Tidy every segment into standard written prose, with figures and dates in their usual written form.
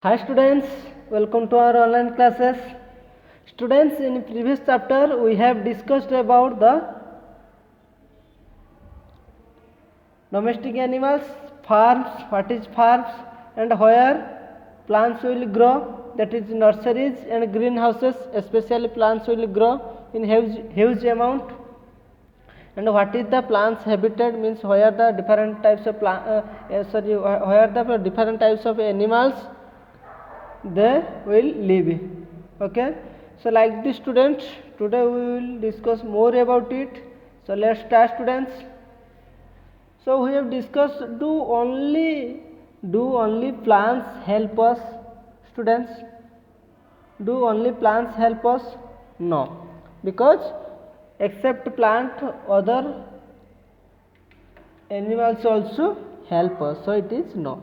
Hi students, welcome to our online classes. Students, in previous chapter we have discussed about the domestic animals, farms, what is farms and where plants will grow, that is nurseries and greenhouses, especially plants will grow in huge amount. And what is the plant's habitat, means where the different types of where the different types of animals they will live. Okay, so like this students, today we will discuss more about it. So let's start students. So we have discussed, do only plants help us, students? Do only plants help us? No, because except plant, other animals also help us, so it is no.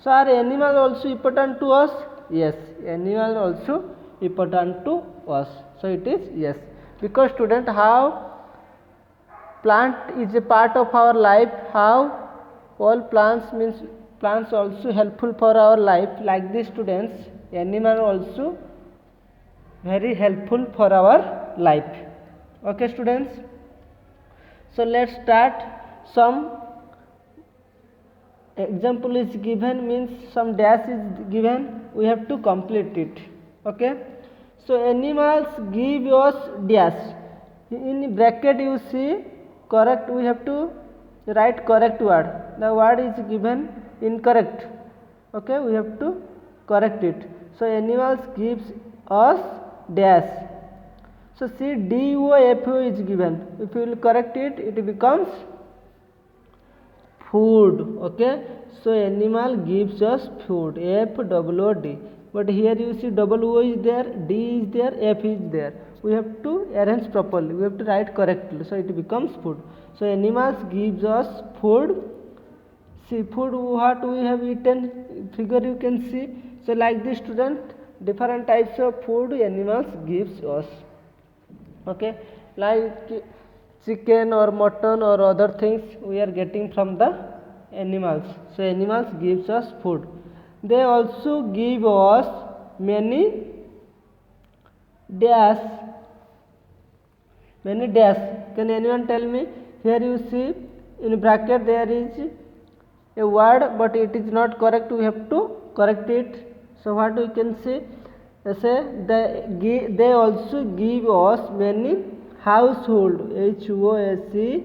So are animal also important to us? Yes, animal also important to us, so it is yes. Because student, how plant is a part of our life, how all plants, means plants also helpful for our life, like this students, animal also very helpful for our life. Okay students, so let's start. Some example is given, means some dash is given, we have to complete it. Okay, so animals give us dash, in bracket you see correct, we have to write correct word, the word is given incorrect. Okay, we have to correct it. So animals gives us dash. So see DOFO is given, if you will correct it, it becomes food. Okay, so animal gives us food, FOOD, but here you see double O is there, D is there, F is there, we have to arrange properly, we have to write correctly, so it becomes food. So animals gives us food. See food, what we have eaten, figure you can see. So like this student, different types of food animals gives us. Okay, like chicken or mutton or other things we are getting from the animals. So animals gives us food. They also give us many dash. Many dash, can anyone tell me? Here you see in bracket there is a word, but it is not correct, we have to correct it. So what we can say, say they also give us many household, HOUSE, see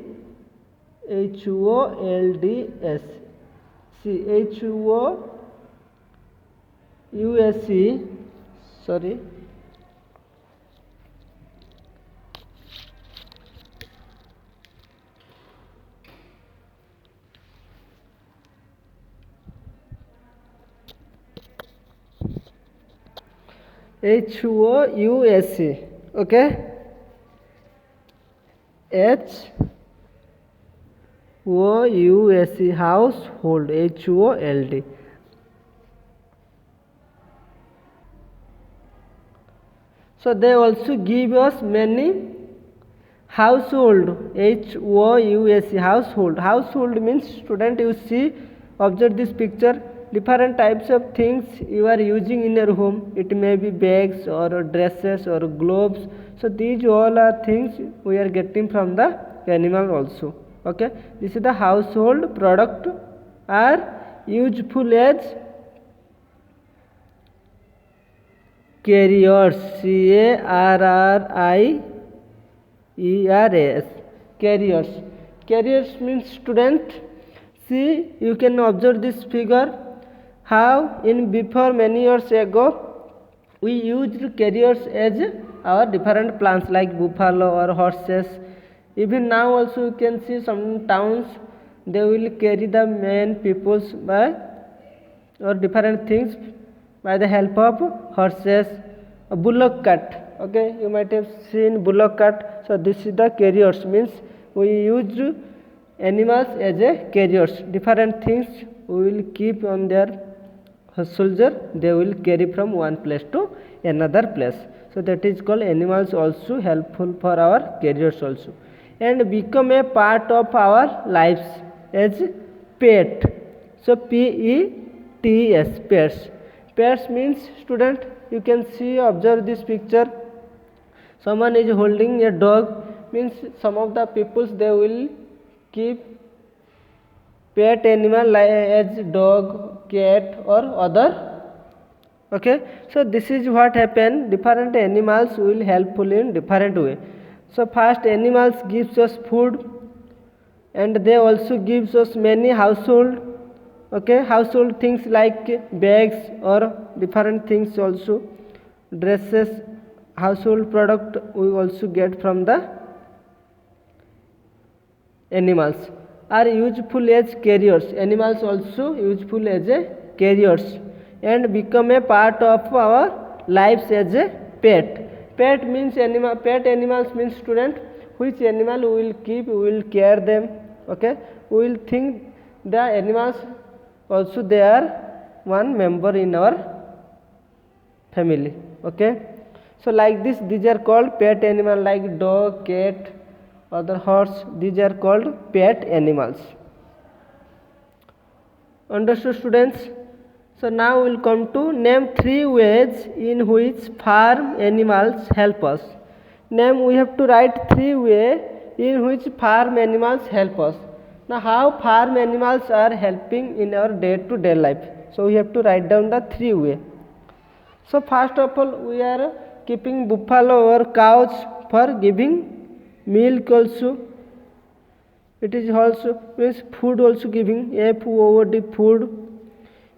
HOUSE, sorry, HOUSE. Okay, HOUSE, household, HOLD. So they also give us many household, HOUSE, household. Household means student, you see, observe this picture, different types of things you are using in your home, it may be bags or dresses or gloves. So these all are things we are getting from the animal also. Okay, this is the household product, are useful as carriers, CARRIERS, carriers. Carriers means student, see you can observe this figure, how in before many years ago we used carriers as our different plants like buffalo or horses. Even now also you can see some towns, they will carry the main peoples by or different things by the help of horses. A bullock cart, okay, you might have seen bullock cart. So this is the carriers, means we use animals as a carriers, different things we will keep on their soldier, they will carry from one place to another place. So that is called animals also helpful for our carriers also, and become a part of our lives as pet. So PETS, pets. Pets means student, you can see observe this picture. Someone is holding a dog, means some of the peoples they will keep pet animal like as dog, cat or other. Okay, so this is what happen. Different animals will helpful in different way. So first animals gives us food, and they also gives us many household, okay, household things like bags or different things, also dresses, household product we also get from the animals are useful as carriers. Animals also useful as a carriers and become a part of our lives as a pet. Pet means animal. Pet animals means student, which animal we will keep, we will care them. Okay, we will think the animals also they are one member in our family. Okay, so like this, these are called pet animal like dog, cat, other horse. These are called pet animals. Understood, students? So now we will come to name 3 ways in which farm animals help us. Name, we have to write 3 ways in which farm animals help us. Now how farm animals are helping in our day-to-day life. So we have to write down the 3 ways. So first of all, we are keeping buffalo or cows for giving milk also. It is also means food also giving, FOOD, food.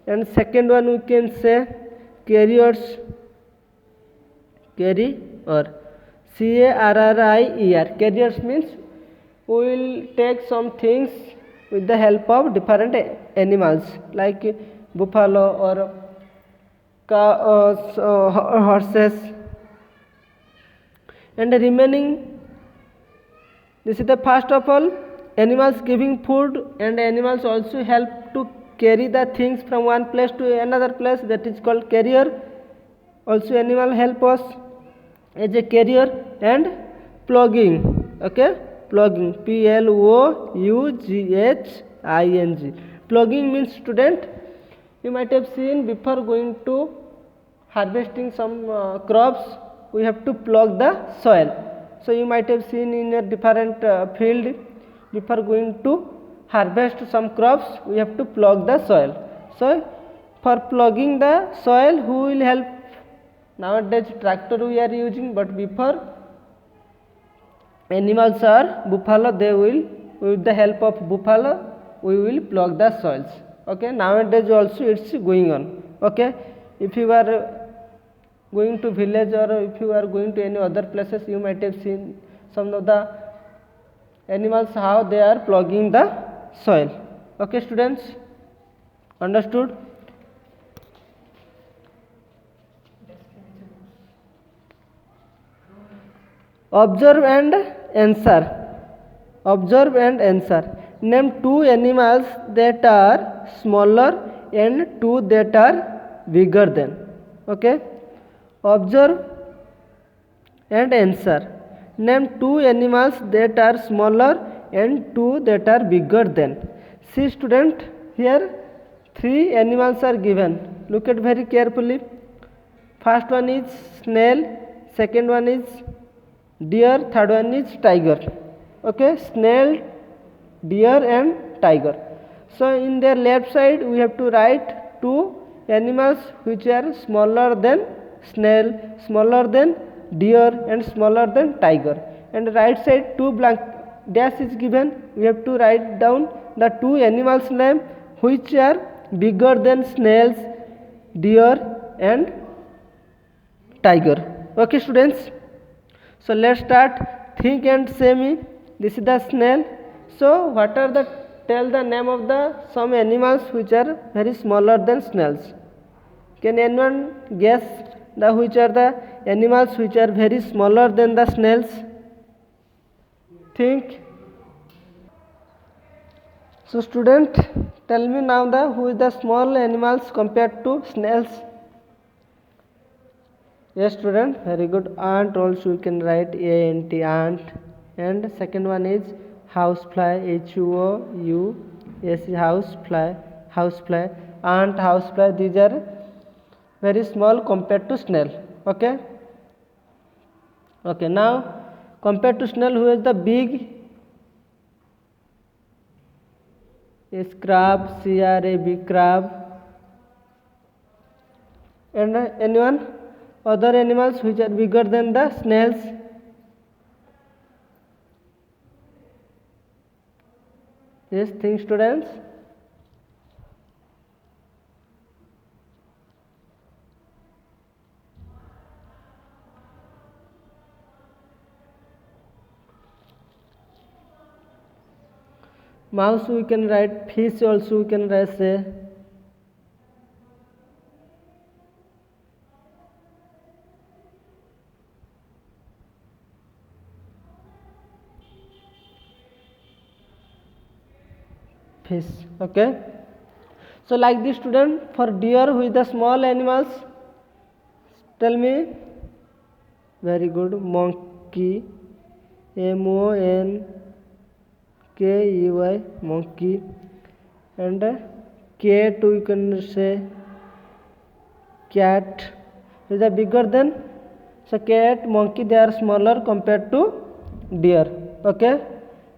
And second one we can say carriers, carry or CARRIER. Carriers means we will take some things with the help of different animals like buffalo or horses. And remaining, this is the first of all, animals giving food, and animals also help to carry the things from one place to another place, that is called carrier. Also animal help us as a carrier. And plugging, okay, plugging, PLOUGHING. Plugging means student, you might have seen before going to harvesting some crops, we have to plug the soil. So you might have seen in a different field, before going to harvest some crops, we have to plug the soil. So for plugging the soil, who will help? Nowadays tractor we are using, but before animals are buffalo, they will, with the help of buffalo, we will plug the soils. Okay, nowadays also it's going on. Okay, if you are going to village or if you are going to any other places, you might have seen some of the animals how they are plugging the soil. Okay, students, understood? Observe and answer. Observe and answer. Name 2 animals that are smaller and 2 that are bigger than. Okay, observe and answer. Name 2 animals that are smaller and 2 that are bigger than. See student, here 3 animals are given. Look at very carefully. First one is snail, second one is deer, third one is tiger. Okay, snail, deer and tiger. So in their left side we have to write 2 animals which are smaller than snail, smaller than deer and smaller than tiger. And right side 2 blank dash is given. We have to write down the 2 animals name which are bigger than snails, deer and tiger. Okay students, so let's start. Think and say me. This is the snail. So what are the, tell the name of the some animals which are very smaller than snails. Can anyone guess the which are the animals which are very smaller than the snails? Think. So student, tell me now the who is the small animals compared to snails. Yes student, very good. Ant also you can write ANT, ant. And second one is housefly, HOUSE, housefly, housefly, ant, housefly. These are very small compared to snail. Okay. Okay, now compared to snail, who is the big? Is crab, crab, crab. And anyone other animals which are bigger than the snails? Yes, think students. Mouse we can write, fish also we can write, say. Fish. Okay. So like this student, for deer, who is the small animals? Tell me. Very good. Monkey. MONKEY, monkey. And cat we can say, cat. Is the bigger than? So cat, monkey, they are smaller compared to deer. Okay.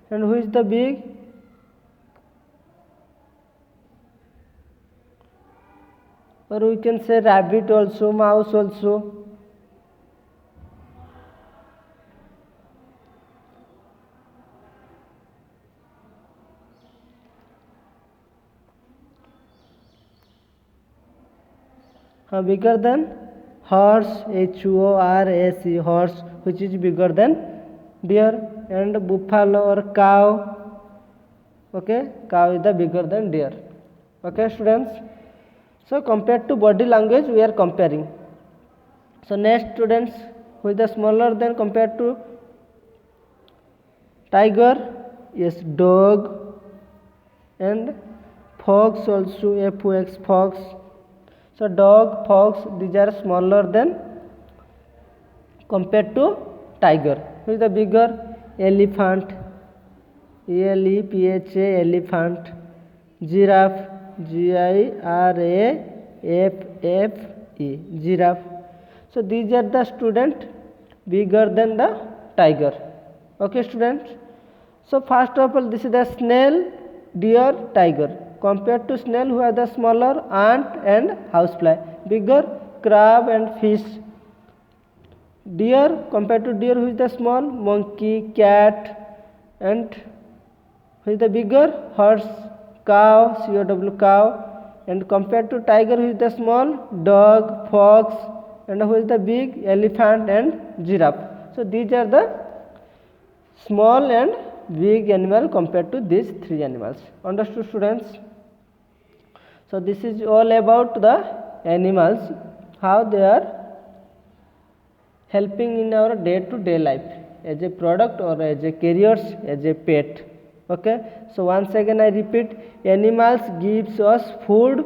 And who is the big? Or we can say rabbit also, mouse also. Bigger than? Horse, HORSE, horse, which is bigger than deer. And buffalo or cow. Okay, cow is the bigger than deer. Okay, students. So compared to body language, we are comparing. So next, students, who is the smaller than compared to tiger? Yes, dog. And fox also, FOX, fox. So dog, fox, these are smaller than compared to tiger. Who is the bigger? Elephant, ELEPHA, elephant. Giraffe, GIRAFFE, giraffe. So these are the student bigger than the tiger. Okay, students. So first of all, this is the snail, deer, tiger. Compared to snail, who are the smaller? Ant and housefly. Bigger? Crab and fish. Deer, compared to deer, who is the small? Monkey, cat. And who is the bigger? Horse, cow, COW, cow. And compared to tiger, who is the small? Dog, fox. And who is the big? Elephant and giraffe. So these are the small and big animal compared to these three animals. Understood, students? So this is all about the animals, how they are helping in our day-to-day life as a product or as a carriers, as a pet. Okay. So once again I repeat, animals gives us food.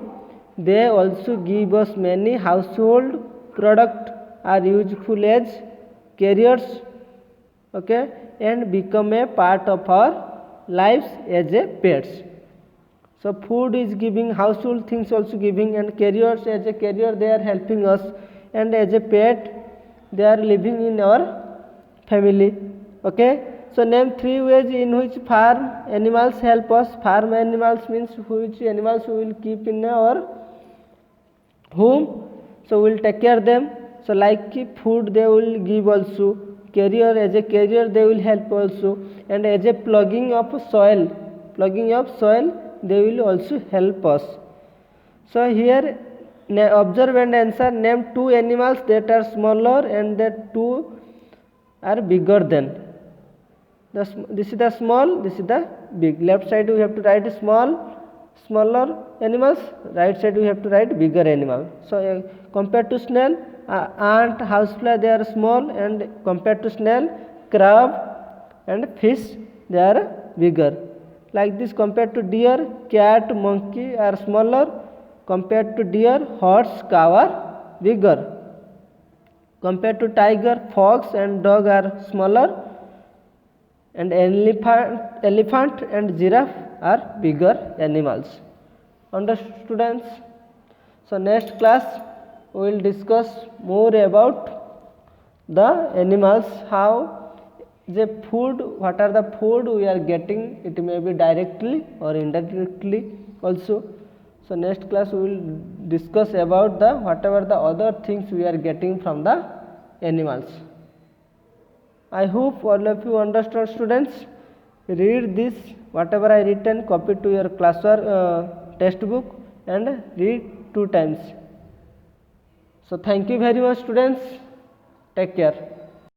They also give us many household product, are useful as carriers. Okay. And become a part of our lives as a pets. So food is giving, household things also giving, and carriers, as a carrier they are helping us, and as a pet they are living in our family. Okay. So name three ways in which farm animals help us. Farm animals means which animals we will keep in our home. So we will take care of them. So like food they will give also. Carrier, as a carrier they will help also, and as a plugging of soil they will also help us. So here observe and answer. Name two animals that are smaller and that two are bigger than. This is the small, this is the big. Left side we have to write smaller animals, right side we have to write bigger animal. So compared to snail, ant, housefly, they are small, and compared to snail, crab and fish, they are bigger. Like this, compared to deer, cat, monkey are smaller. Compared to deer, horse, cow are bigger. Compared to tiger, fox and dog are smaller, and elephant and giraffe are bigger animals. Understood, students? So next class we will discuss more about the animals, how the food, what are the food we are getting, it may be directly or indirectly also. So next class we will discuss about the whatever the other things we are getting from the animals. I hope all of you understand, students. Read this whatever I written, copy to your classwork textbook and read 2 times. So thank you very much, students. Take care.